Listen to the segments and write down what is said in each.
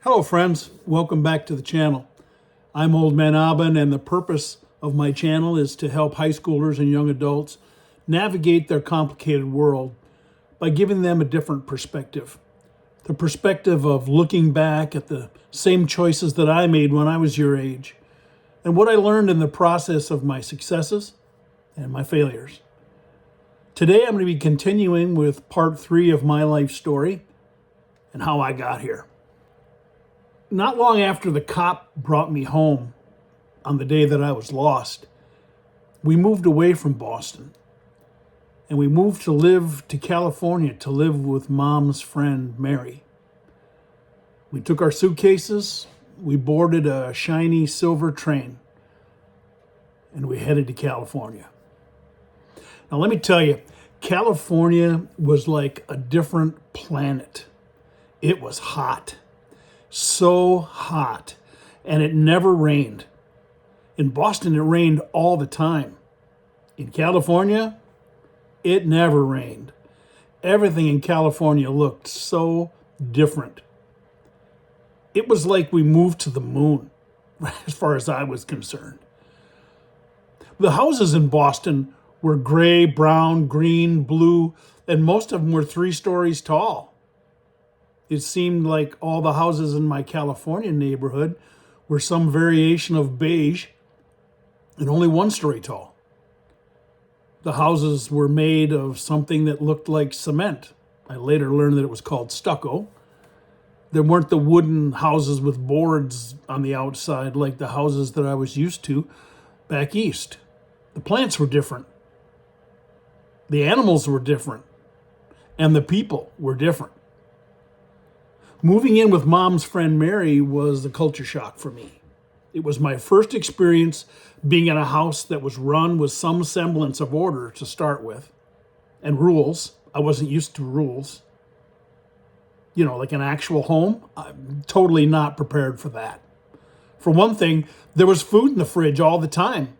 Hello friends, welcome back to the channel. I'm Old Man Aben, and the purpose of my channel is to help high schoolers and young adults navigate their complicated world by giving them a different perspective. The perspective of looking back at the same choices that I made when I was your age and what I learned in the process of my successes and my failures. Today I'm going to be continuing with part 3 of my life story and how I got here. Not long after the cop brought me home on the day that I was lost, we moved away from Boston and we moved to California to live with Mom's friend, Mary. We took our suitcases, we boarded a shiny silver train, and we headed to California. Now, let me tell you, California was like a different planet. It was hot. So hot, and it never rained. In Boston, it rained all the time. In California, it never rained. Everything in California looked so different. It was like we moved to the moon, as far as I was concerned. The houses in Boston were gray, brown, green, blue, and most of them were 3 stories tall. It seemed like all the houses in my California neighborhood were some variation of beige and only 1 story tall. The houses were made of something that looked like cement. I later learned that it was called stucco. There weren't the wooden houses with boards on the outside like the houses that I was used to back east. The plants were different. The animals were different. And the people were different. Moving in with Mom's friend Mary was a culture shock for me. It was my first experience being in a house that was run with some semblance of order to start with, and rules. I wasn't used to rules. You know, like an actual home. I'm totally not prepared for that. For one thing, there was food in the fridge all the time,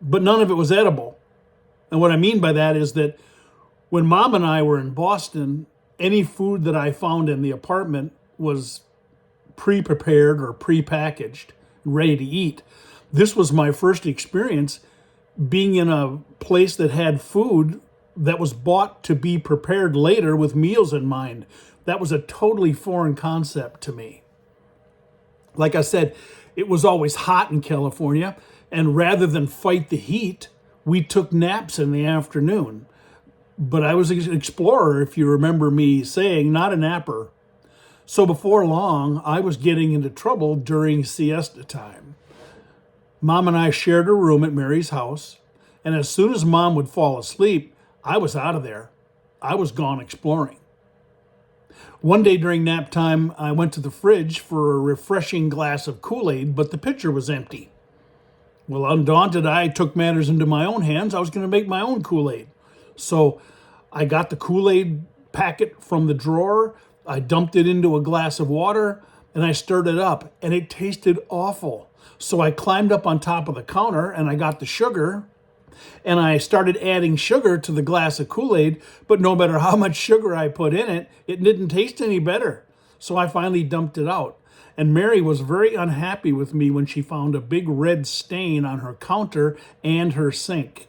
but none of it was edible. And what I mean by that is that when Mom and I were in Boston, any food that I found in the apartment was pre-prepared or pre-packaged, ready to eat. This was my first experience being in a place that had food that was bought to be prepared later with meals in mind. That was a totally foreign concept to me. Like I said, it was always hot in California, and rather than fight the heat, we took naps in the afternoon. But I was an explorer, if you remember me saying, not a napper. So before long, I was getting into trouble during siesta time. Mom and I shared a room at Mary's house, and as soon as Mom would fall asleep, I was out of there. I was gone exploring. One day during nap time, I went to the fridge for a refreshing glass of Kool-Aid, but the pitcher was empty. Well, undaunted, I took matters into my own hands. I was going to make my own Kool-Aid. So I got the Kool-Aid packet from the drawer, I dumped it into a glass of water, and I stirred it up, and it tasted awful. So I climbed up on top of the counter, and I got the sugar, and I started adding sugar to the glass of Kool-Aid, but no matter how much sugar I put in it, it didn't taste any better. So I finally dumped it out. And Mary was very unhappy with me when she found a big red stain on her counter and her sink.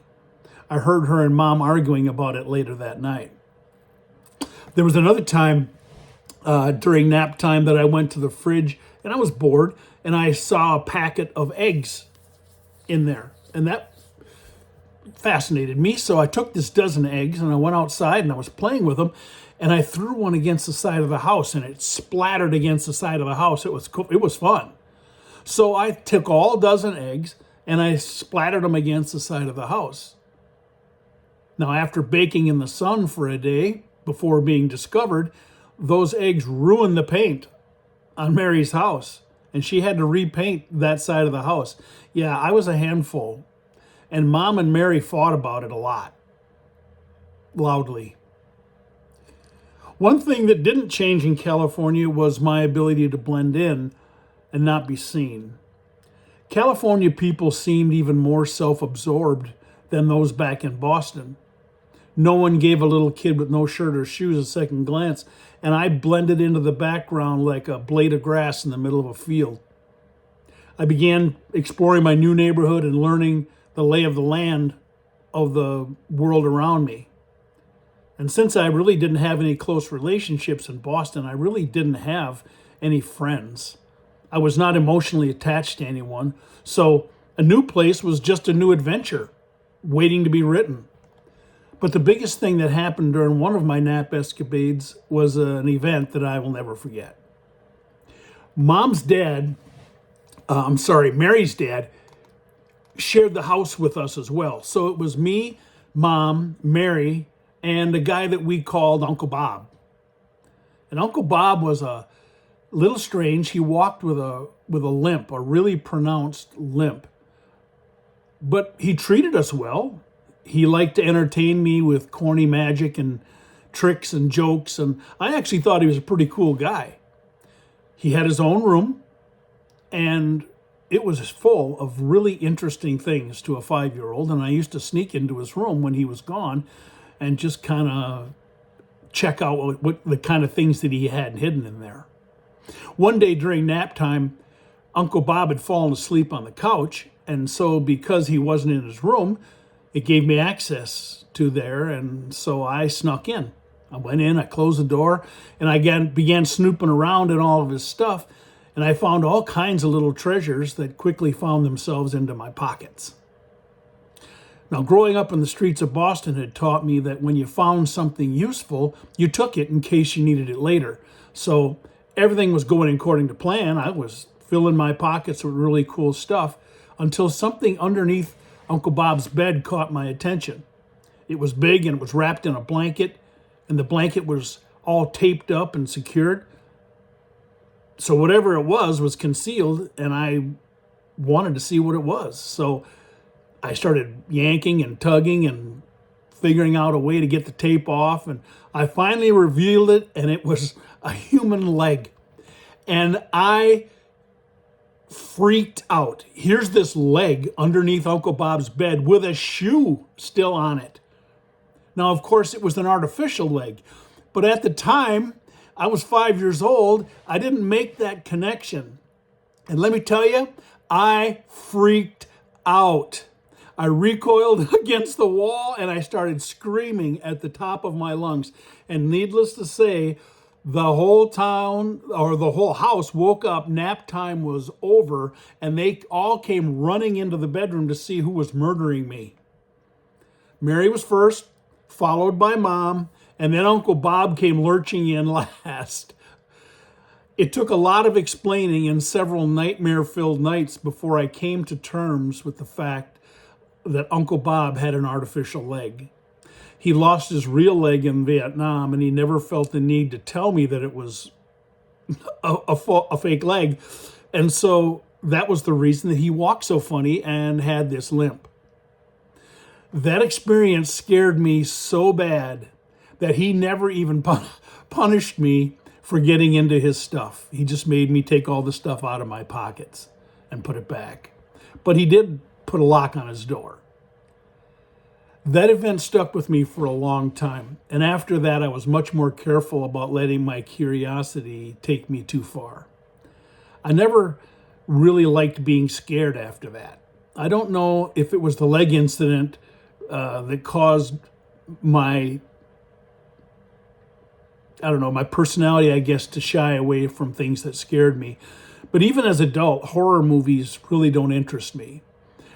I heard her and Mom arguing about it later that night. There was another time during nap time that I went to the fridge and I was bored and I saw a packet of eggs in there. And that fascinated me. So I took this dozen eggs and I went outside and I was playing with them. And I threw one against the side of the house and it splattered against the side of the house. It was cool. It was fun. So I took all dozen eggs and I splattered them against the side of the house. Now, after baking in the sun for a day before being discovered, those eggs ruined the paint on Mary's house, and she had to repaint that side of the house. Yeah, I was a handful, and Mom and Mary fought about it a lot, loudly. One thing that didn't change in California was my ability to blend in and not be seen. California people seemed even more self-absorbed than those back in Boston. No one gave a little kid with no shirt or shoes a second glance, and I blended into the background like a blade of grass in the middle of a field. I began exploring my new neighborhood and learning the lay of the land of the world around me. And since I really didn't have any close relationships in Boston, I really didn't have any friends. I was not emotionally attached to anyone. So a new place was just a new adventure waiting to be written. But the biggest thing that happened during one of my nap escapades was an event that I will never forget. Mary's dad shared the house with us as well. So it was me, Mom, Mary, and a guy that we called Uncle Bob. And Uncle Bob was a little strange. He walked with a limp, a really pronounced limp. But he treated us well. He liked to entertain me with corny magic and tricks and jokes, and I actually thought he was a pretty cool guy. He had his own room, and it was full of really interesting things to a 5-year-old, and I used to sneak into his room when he was gone and just kind of check out what the kind of things that he had hidden in there. One day during nap time, Uncle Bob had fallen asleep on the couch, and so because he wasn't in his room, it gave me access to there, and so I snuck in. I went in, I closed the door, and I began snooping around in all of his stuff, and I found all kinds of little treasures that quickly found themselves into my pockets. Now, growing up in the streets of Boston had taught me that when you found something useful, you took it in case you needed it later. So everything was going according to plan. I was filling my pockets with really cool stuff until something underneath Uncle Bob's bed caught my attention. It was big and it was wrapped in a blanket, and the blanket was all taped up and secured. So whatever it was concealed, and I wanted to see what it was. So I started yanking and tugging and figuring out a way to get the tape off, and I finally revealed it, and it was a human leg. And I freaked out. Here's this leg underneath Uncle Bob's bed with a shoe still on it. Now, of course, it was an artificial leg, but at the time, I was 5 years old. I didn't make that connection. And let me tell you, I freaked out. I recoiled against the wall and I started screaming at the top of my lungs. And needless to say, the whole town or the whole house woke up. Nap time was over, and they all came running into the bedroom to see who was murdering me. Mary was first, followed by Mom, and then Uncle Bob came lurching in last. It took a lot of explaining and several nightmare-filled nights before I came to terms with the fact that Uncle Bob had an artificial leg. He lost his real leg in Vietnam, and he never felt the need to tell me that it was a fake leg. And so that was the reason that he walked so funny and had this limp. That experience scared me so bad that he never even punished me for getting into his stuff. He just made me take all the stuff out of my pockets and put it back. But he did put a lock on his door. That event stuck with me for a long time. And after that, I was much more careful about letting my curiosity take me too far. I never really liked being scared after that. I don't know if it was the leg incident that caused my personality, I guess, to shy away from things that scared me. But even as an adult, horror movies really don't interest me.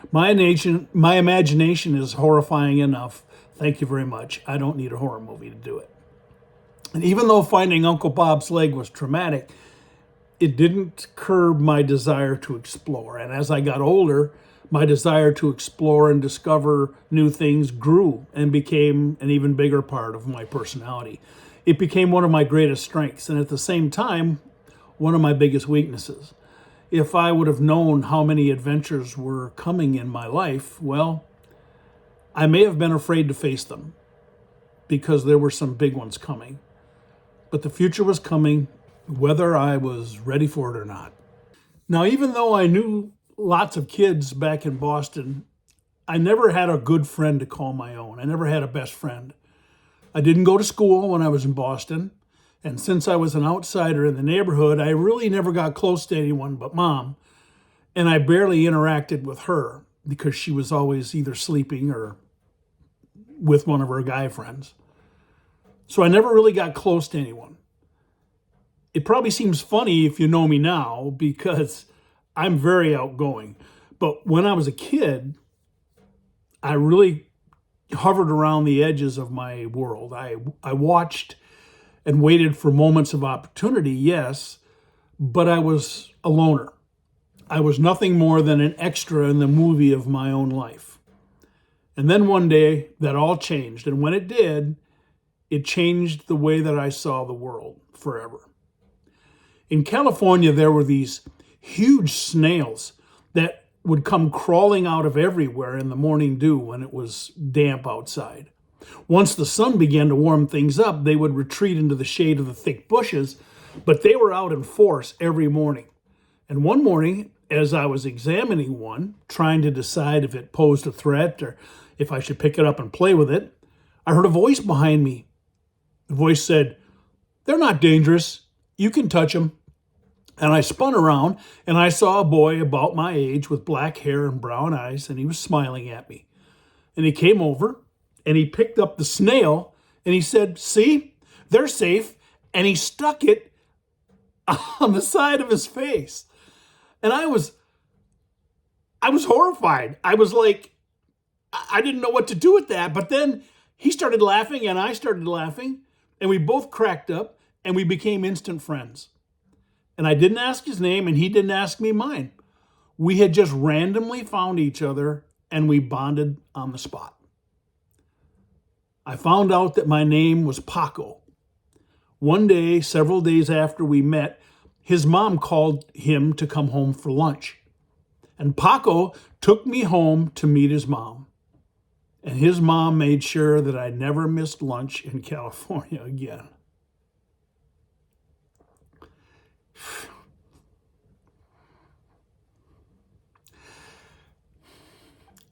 My imagination is horrifying enough. Thank you very much. I don't need a horror movie to do it. And even though finding Uncle Bob's leg was traumatic, it didn't curb my desire to explore. And as I got older, my desire to explore and discover new things grew and became an even bigger part of my personality. It became one of my greatest strengths, and at the same time, one of my biggest weaknesses. If I would have known how many adventures were coming in my life, well, I may have been afraid to face them because there were some big ones coming. But the future was coming, whether I was ready for it or not. Now, even though I knew lots of kids back in Boston, I never had a good friend to call my own. I never had a best friend. I didn't go to school when I was in Boston. And since I was an outsider in the neighborhood, I really never got close to anyone but Mom. And I barely interacted with her because she was always either sleeping or with one of her guy friends. So I never really got close to anyone. It probably seems funny if you know me now because I'm very outgoing. But when I was a kid, I really hovered around the edges of my world. I watched and waited for moments of opportunity, yes, but I was a loner. I was nothing more than an extra in the movie of my own life. And then one day, that all changed. And when it did, it changed the way that I saw the world forever. In California, there were these huge snails that would come crawling out of everywhere in the morning dew when it was damp outside. Once the sun began to warm things up, they would retreat into the shade of the thick bushes, but they were out in force every morning. And one morning, as I was examining one, trying to decide if it posed a threat or if I should pick it up and play with it, I heard a voice behind me. The voice said, "They're not dangerous. You can touch them." And I spun around and I saw a boy about my age with black hair and brown eyes, and he was smiling at me. And he came over and he picked up the snail and he said, "See, they're safe." And he stuck it on the side of his face. And I was horrified. I was like, I didn't know what to do with that. But then he started laughing and I started laughing and we both cracked up and we became instant friends. And I didn't ask his name and he didn't ask me mine. We had just randomly found each other and we bonded on the spot. I found out that my name was Paco. One day, several days after we met, his mom called him to come home for lunch. And Paco took me home to meet his mom. And his mom made sure that I never missed lunch in California again.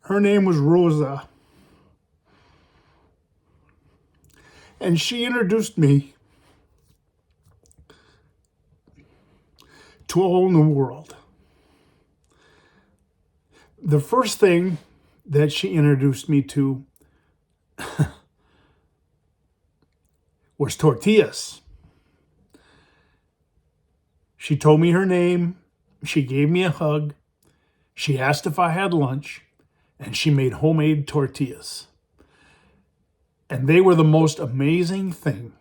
Her name was Rosa. And she introduced me to a whole new world. The first thing that she introduced me to was tortillas. She told me her name, she gave me a hug, she asked if I had lunch, and she made homemade tortillas. And they were the most amazing thing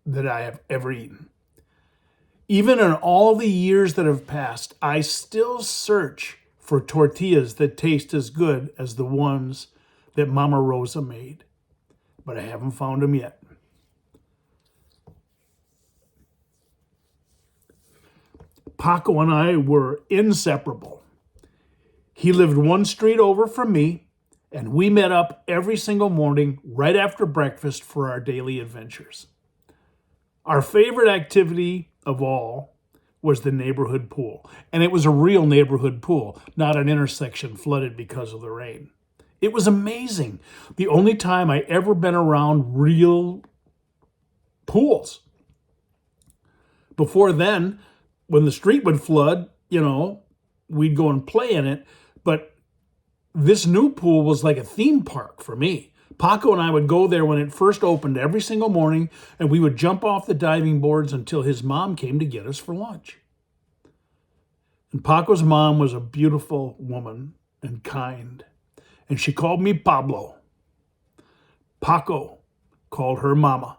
that I have ever eaten. Even in all the years that have passed, I still search for tortillas that taste as good as the ones that Mama Rosa made. But I haven't found them yet. Paco and I were inseparable. He lived one street over from me, and we met up every single morning right after breakfast for our daily adventures. Our favorite activity of all was the neighborhood pool. And it was a real neighborhood pool, not an intersection flooded because of the rain. It was amazing. The only time I ever been around real pools. Before then, when the street would flood, we'd go and play in it. But this new pool was like a theme park for me. Paco and I would go there when it first opened every single morning, and we would jump off the diving boards until his mom came to get us for lunch. And Paco's mom was a beautiful woman and kind, and she called me Pablo. Paco called her Mama,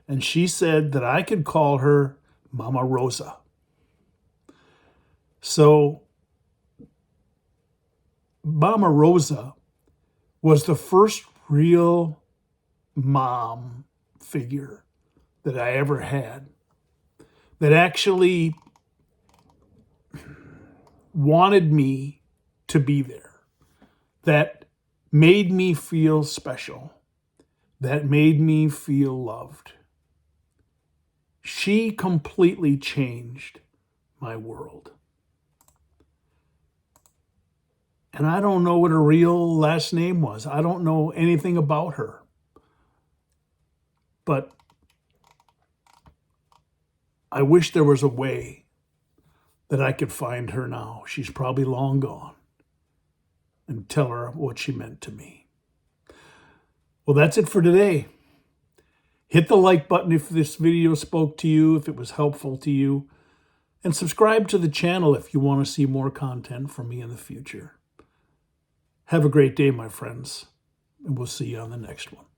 and she said that I could call her Mama Rosa. So Mama Rosa was the first real mom figure that I ever had that actually wanted me to be there, that made me feel special, that made me feel loved. She completely changed my world. And I don't know what her real last name was. I don't know anything about her. But I wish there was a way that I could find her now. She's probably long gone. And tell her what she meant to me. Well, that's it for today. Hit the like button if this video spoke to you, if it was helpful to you. And subscribe to the channel if you want to see more content from me in the future. Have a great day, my friends. And we'll see you on the next one.